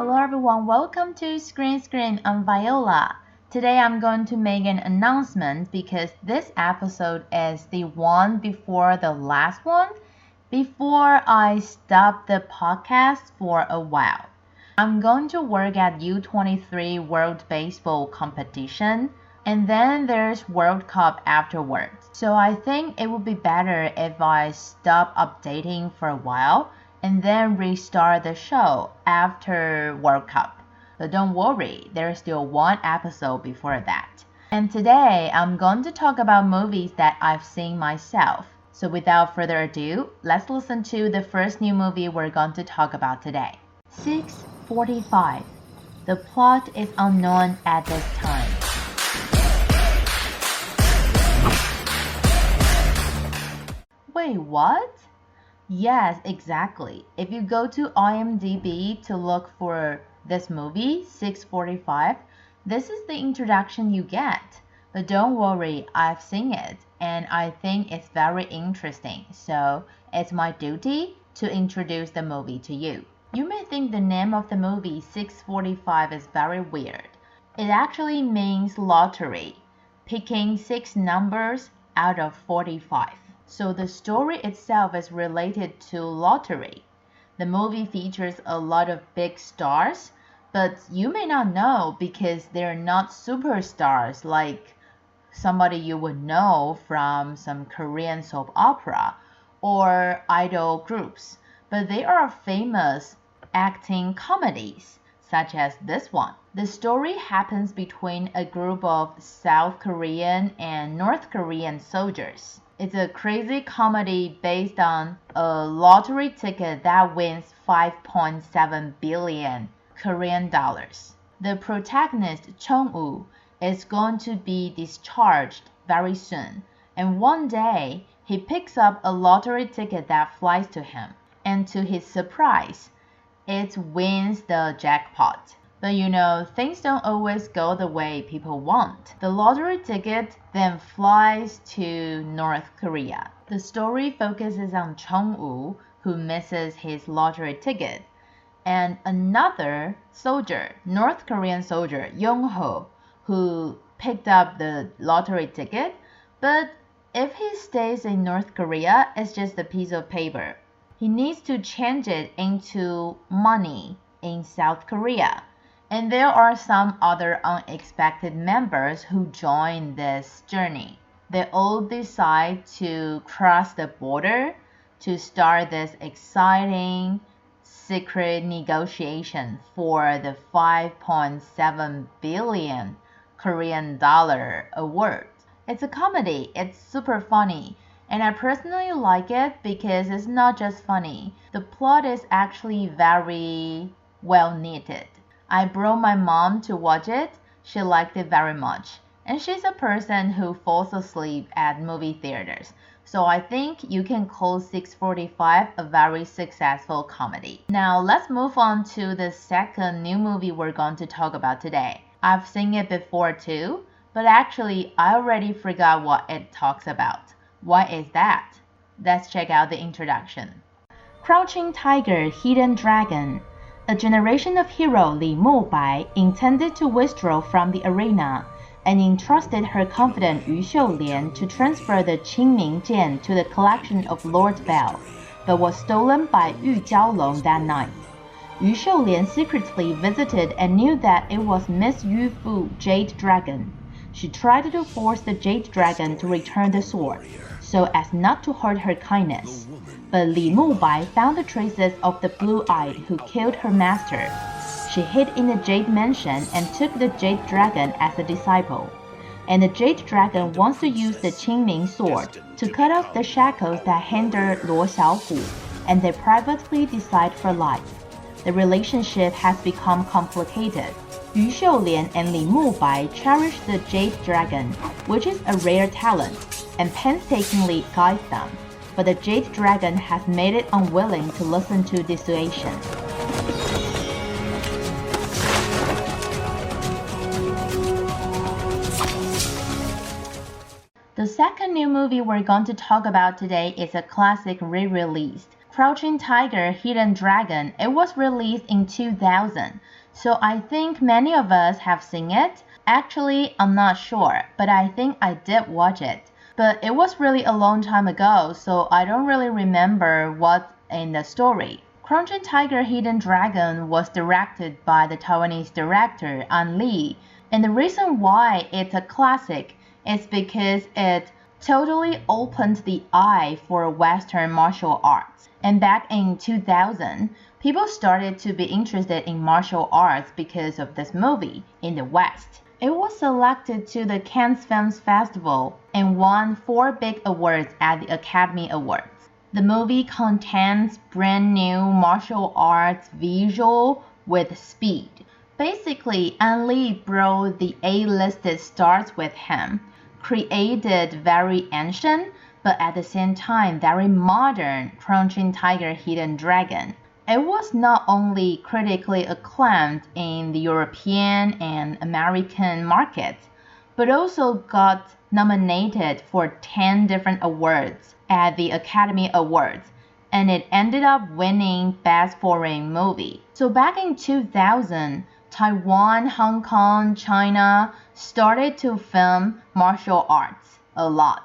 Hello everyone, welcome to Screen. I'm Viola. Today I'm going to make an announcement because this episode is the one before the last one, before I stop the podcast for a while. I'm going to work at U23 World Baseball Competition, and then there's World Cup afterwards. So I think it would be better if I stop updating for a while and then restart the show after World Cup. But don't worry, there's still one episode before that. And today I'm going to talk about movies that I've seen myself. So without further ado, let's listen to the first new movie we're going to talk about today. 6:45. The plot is unknown at this time. Wait, what? Yes, exactly. If you go to IMDb to look for this movie, 6:45, this is the introduction you get. But don't worry, I've seen it, and I think it's very interesting. So it's my duty to introduce the movie to you. You may think the name of the movie 6:45 is very weird. It actually means lottery, picking 6 numbers out of 45. So the story itself is related to lottery. The movie features a lot of big stars, but you may not know because they're not superstars like somebody you would know from some Korean soap opera or idol groups, but they are famous acting comedies, such as this one. The story happens between a group of South Korean and North Korean soldiers. It's a crazy comedy based on a lottery ticket that wins 5.7 billion Korean dollars. The protagonist, Chung-woo, is going to be discharged very soon, and one day he picks up a lottery ticket that flies to him, and to his surprise, it wins the jackpot. But you know, things don't always go the way people want. The lottery ticket then flies to North Korea. The story focuses on Chung-woo, who misses his lottery ticket, and another soldier, North Korean soldier, Young-ho, who picked up the lottery ticket, but if he stays in North Korea, it's just a piece of paper. He needs to change it into money in South Korea. And there are some other unexpected members who join this journey. They all decide to cross the border to start this exciting secret negotiation for the 5.7 billion Korean dollar award. It's a comedy. It's super funny. And I personally like it because it's not just funny. The plot is actually very well knitted. I brought my mom to watch it. She liked it very much. And she's a person who falls asleep at movie theaters. So I think you can call 6:45 a very successful comedy. Now let's move on to the second new movie we're going to talk about today. I've seen it before too, but actually I already forgot what it talks about. What is that? Let's check out the introduction. Crouching Tiger, Hidden Dragon. A generation of hero Li Mubai intended to withdraw from the arena and entrusted her confidant Yu Xiulian to transfer the Qingming Jian to the collection of Lord Bell, but was stolen by Yu Jiaolong that night. Yu Xiulian secretly visited and knew that it was Miss Yu Fu Jade Dragon. She tried to force the Jade Dragon to return the sword, so as not to hurt her kindness. But Li Mubai found the traces of the blue-eyed who killed her master. She hid in the Jade Mansion and took the Jade Dragon as a disciple. And the Jade Dragon wants to use the Qingming sword to cut off the shackles that hinder Luo Xiaohu, and they privately decide for life. The relationship has become complicated. Yu Xiulian and Li Mubai cherish the Jade Dragon, which is a rare talent, and painstakingly guides them. But the Jade Dragon has made it unwilling to listen to dissuasion. The second new movie we're going to talk about today is a classic re-released Crouching Tiger, Hidden Dragon, it was released in 2000, so I think many of us have seen it. Actually, I'm not sure, but I think I did watch it. But it was really a long time ago, so I don't really remember what's in the story. Crouching Tiger, Hidden Dragon was directed by the Taiwanese director An Lee, and the reason why it's a classic is because it totally opened the eye for Western martial arts. And back in 2000, people started to be interested in martial arts because of this movie in the West. It was selected to the Cannes Film Festival and won 4 big awards at the Academy Awards. The movie contains brand new martial arts visual with speed. Basically, An Lee brought the A-listed stars with him, created very ancient, but at the same time very modern Crouching Tiger, Hidden Dragon. It was not only critically acclaimed in the European and American markets, but also got nominated for 10 different awards at the Academy Awards, and it ended up winning Best Foreign Movie. So back in 2000, Taiwan, Hong Kong, China started to film martial arts a lot.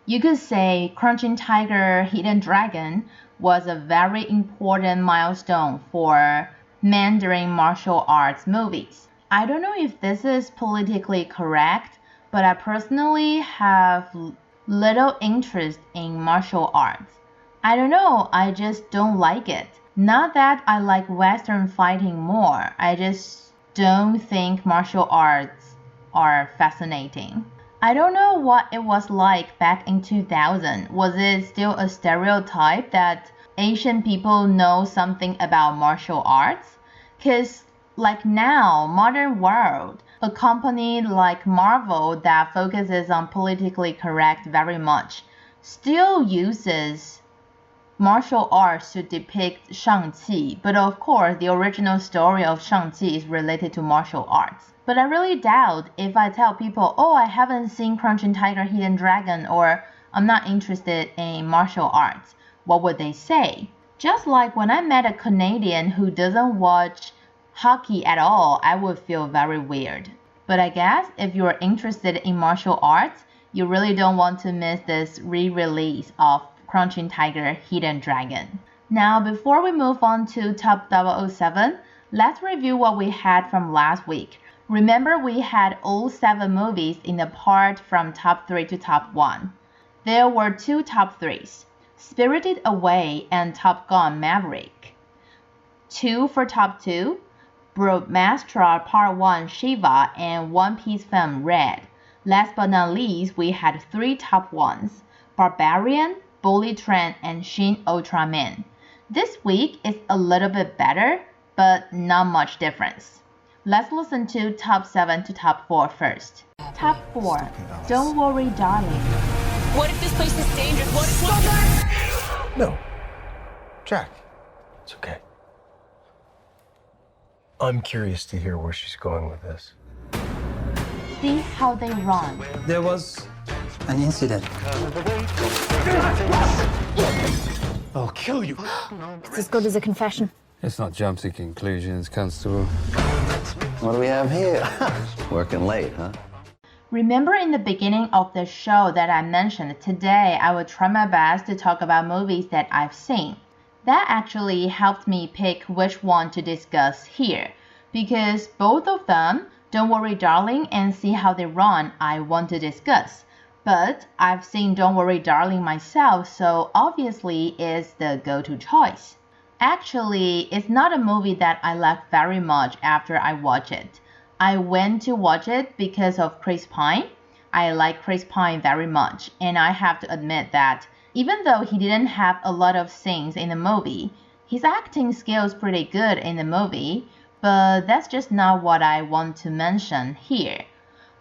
You could say Crouching Tiger, Hidden Dragon was a very important milestone for Mandarin martial arts movies. I don't know if this is politically correct, but I personally have little interest in martial arts. I don't know, I just don't like it. Not that I like Western fighting more, I just don't think martial arts are fascinating. I don't know what it was like back in 2000. Was it still a stereotype that Asian people know something about martial arts? Because like now, modern world, a company like Marvel that focuses on politically correct very much, still uses martial arts to depict Shang-Chi, but of course the original story of Shang-Chi is related to martial arts. But I really doubt if I tell people, oh, I haven't seen Crouching Tiger, Hidden Dragon, or I'm not interested in martial arts, what would they say? Just like when I met a Canadian who doesn't watch hockey at all, I would feel very weird. But I guess if you're interested in martial arts, you really don't want to miss this re-release of Crouching Tiger, Hidden Dragon. Now, before we move on to Top 007, let's review what we had from last week. Remember, we had all 7 movies in the part from top 3 to top 1. There were 2 top 3s, Spirited Away and Top Gun Maverick. 2 for top 2, Brahmastra Part 1 Shiva and One Piece film Red. Last but not least, we had 3 top 1s, Barbarian, Bullet Train, and Shin Ultraman. This week is a little bit better, but not much difference. Let's listen to top 7 to top 4 first. Top 4, Don't Worry Darling. What if this place is dangerous? What? No. Jack, it's okay. I'm curious to hear where she's going with this. See How They Run. There was an incident. I'll kill you. It's as good as a confession. Let's not jump to conclusions, Constable. What do we have here? Working late, huh? Remember in the beginning of the show that I mentioned today I will try my best to talk about movies that I've seen. That actually helped me pick which one to discuss here, because both of them, Don't Worry Darling and See How They Run, I want to discuss. But I've seen Don't Worry Darling myself, so obviously it's the go-to choice. Actually, it's not a movie that I like very much after I watch it. I went to watch it because of Chris Pine. I like Chris Pine very much, and I have to admit that even though he didn't have a lot of scenes in the movie, his acting skills pretty good in the movie, but that's just not what I want to mention here.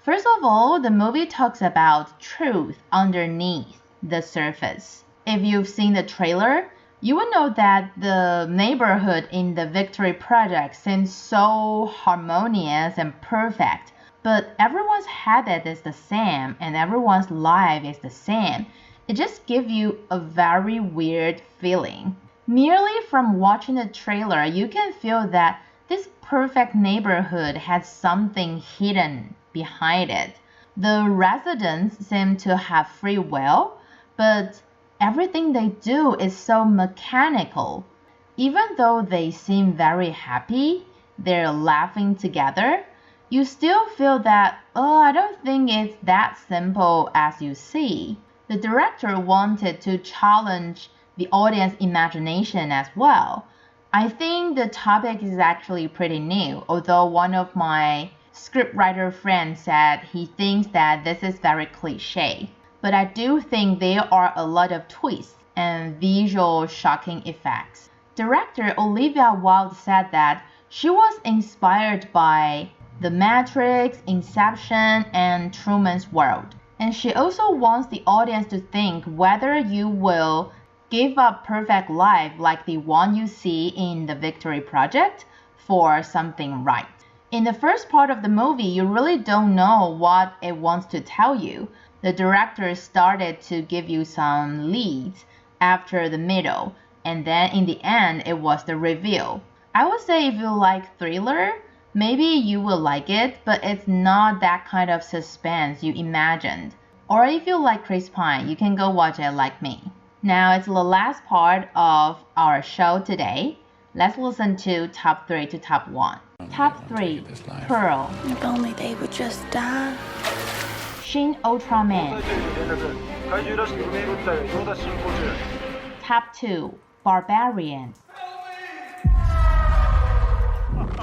First of all, the movie talks about truth underneath the surface. If you've seen the trailer, you will know that the neighborhood in the Victory Project seems so harmonious and perfect, but everyone's habit is the same and everyone's life is the same. It just gives you a very weird feeling. Merely from watching the trailer, you can feel that this perfect neighborhood has something hidden behind it. The residents seem to have free will, but everything they do is so mechanical. Even though they seem very happy, they're laughing together, you still feel that, oh, I don't think it's that simple as you see. The director wanted to challenge the audience imagination as well. I think the topic is actually pretty new, although one of my scriptwriter friends said he thinks that this is very cliche. But I do think there are a lot of twists and visual shocking effects. Director Olivia Wilde said that she was inspired by The Matrix, Inception, and Truman's World. And she also wants the audience to think whether you will give up perfect life like the one you see in The Victory Project for something right. In the first part of the movie, you really don't know what it wants to tell you. The director started to give you some leads after the middle, and then in the end, it was the reveal. I would say if you like thriller, maybe you will like it, but it's not that kind of suspense you imagined. Or if you like Chris Pine, you can go watch it like me. Now it's the last part of our show today. Let's listen to top 3 to top 1. Top 3, Pearl. If only they would just die. Shin Ultraman. Top 2, Barbarian.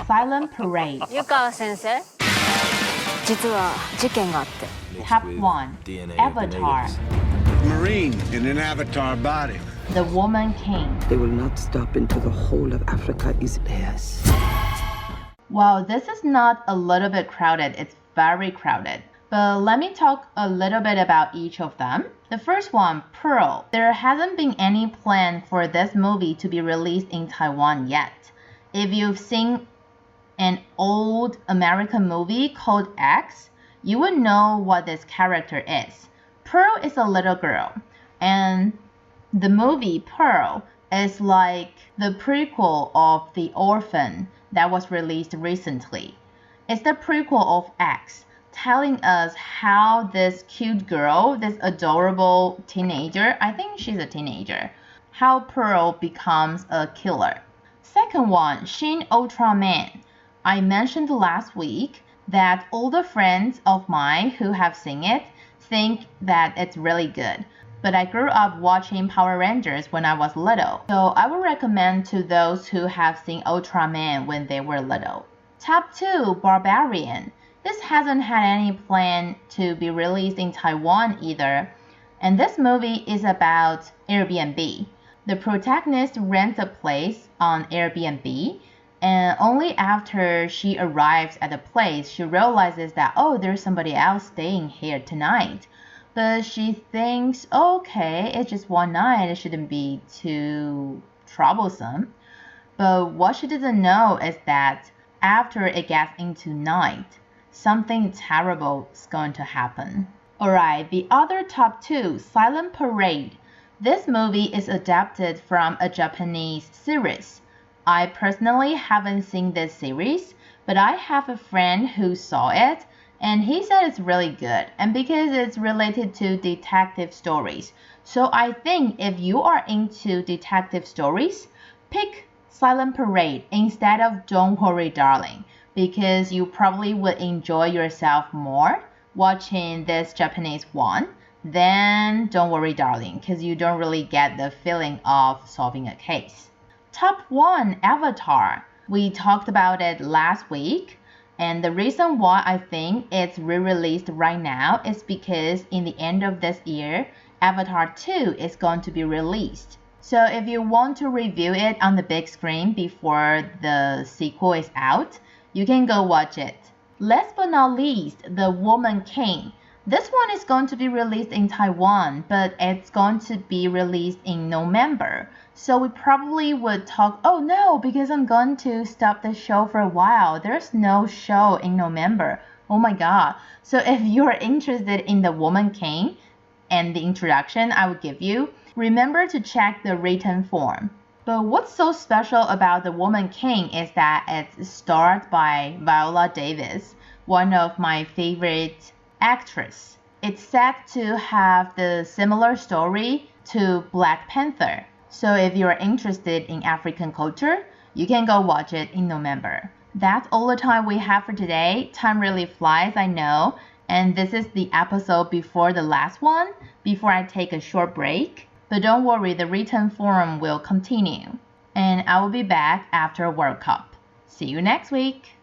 Silent Parade. 湯川先生実は事件があって Top 1, Avatar. Marine in an avatar body. The Woman King. They will not stop until the whole of Africa is theirs. Well, this is not a little bit crowded, it's very crowded. But let me talk a little bit about each of them. The first one, Pearl. There hasn't been any plan for this movie to be released in Taiwan yet. If you've seen an old American movie called X, you would know what this character is. Pearl is a little girl, and the movie Pearl is like the prequel of The Orphan that was released recently. It's the prequel of X, telling us how this cute girl, this adorable teenager, I think she's a teenager, how Pearl becomes a killer. Second one, Shin Ultraman. I mentioned last week that all the friends of mine who have seen it think that it's really good. But I grew up watching Power Rangers when I was little, so I would recommend to those who have seen Ultraman when they were little. Top 2, Barbarian. This hasn't had any plan to be released in Taiwan either, and this movie is about Airbnb. The protagonist rents a place on Airbnb, and only after she arrives at the place, she realizes that, oh, there's somebody else staying here tonight. But she thinks, okay, it's just one night, it shouldn't be too troublesome. But what she doesn't know is that after it gets into night, something terrible is going to happen. Alright, the other top 2, Silent Parade. This movie is adapted from a Japanese series. I personally haven't seen this series, but I have a friend who saw it, and he said it's really good, and because it's related to detective stories. So I think if you are into detective stories, pick Silent Parade instead of Don't Worry Darling, because you probably would enjoy yourself more watching this Japanese one than Don't Worry Darling, because you don't really get the feeling of solving a case. Top 1, Avatar. We talked about it last week, and the reason why I think it's re-released right now is because in the end of this year, Avatar 2 is going to be released. So if you want to review it on the big screen before the sequel is out, you can go watch it. Last but not least, The Woman King. This one is going to be released in Taiwan, but it's going to be released in November. So we probably would talk, oh no, because I'm going to stop the show for a while. There's no show in November. Oh my god. So if you're interested in The Woman King and the introduction I would give you, remember to check the written form. But what's so special about The Woman King is that it's starred by Viola Davis, one of my favorite actresses. It's said to have the similar story to Black Panther. So if you're interested in African culture, you can go watch it in November. That's all the time we have for today. Time really flies, I know. And this is the episode before the last one, before I take a short break. But don't worry, the written form will continue. And I will be back after World Cup. See you next week.